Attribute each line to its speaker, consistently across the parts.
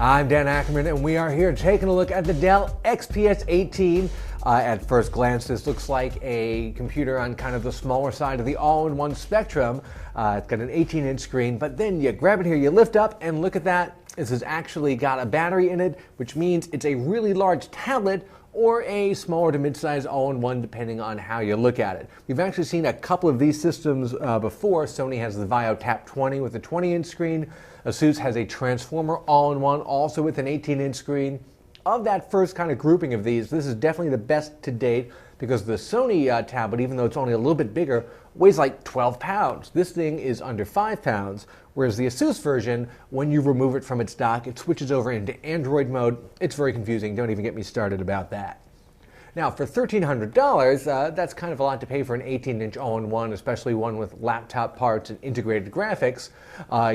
Speaker 1: I'm Dan Ackerman, and we are here taking a look at the Dell XPS 18. At first glance, this looks like a computer on kind of the smaller side of the all-in-one spectrum. It's got an 18-inch screen, but then you grab it here, you lift up, and look at that. This has actually got a battery in it, which means it's a really large tablet or a smaller to mid-size all-in-one, depending on how you look at it. We've actually seen a couple of these systems before. Sony has the Vaio Tap 20 with a 20-inch screen. Asus has a Transformer all-in-one, also with an 18-inch screen. Of that first kind of grouping of these, this is definitely the best to date because the Sony tablet, even though it's only a little bit bigger, weighs like 12 pounds. This thing is under 5 pounds, whereas the Asus version, when you remove it from its dock, it switches over into Android mode. It's very confusing. Don't even get me started about that. Now, for $1,300, that's kind of a lot to pay for an 18-inch all-in-one, especially one with laptop parts and integrated graphics.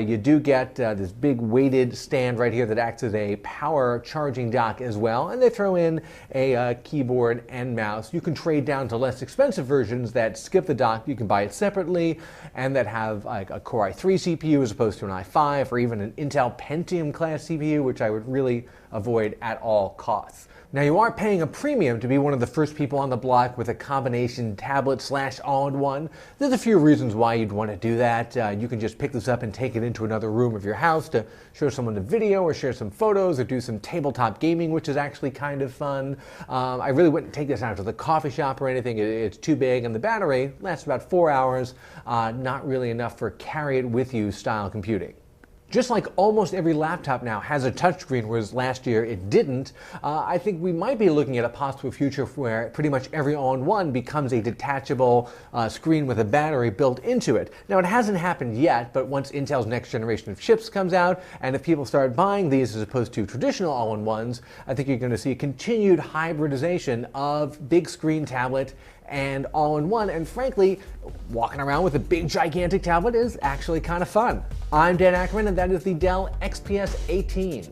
Speaker 1: You do get this big weighted stand right here that acts as a power charging dock as well, and they throw in a keyboard and mouse. You can trade down to less expensive versions that skip the dock. You can buy it separately, and that have like a Core i3 CPU as opposed to an i5, or even an Intel Pentium class CPU, which I would really avoid at all costs. Now, you are paying a premium to be one of the first people on the block with a combination tablet / all-in-one. There's a few reasons why you'd want to do that. You can just pick this up and take it into another room of your house to show someone the video or share some photos or do some tabletop gaming, which is actually kind of fun. I really wouldn't take this out to the coffee shop or anything. It's too big, and the battery lasts about 4 hours. Not really enough for carry-it-with-you style computing. Just like almost every laptop now has a touchscreen, whereas last year it didn't, I think we might be looking at a possible future where pretty much every all-in-one becomes a detachable screen with a battery built into it. Now, it hasn't happened yet, but once Intel's next generation of chips comes out, and if people start buying these as opposed to traditional all-in-ones, I think you're going to see a continued hybridization of big screen tablet and all-in-one, and frankly, walking around with a big gigantic tablet is actually kind of fun. I'm Dan Ackerman, and that is the Dell XPS 18.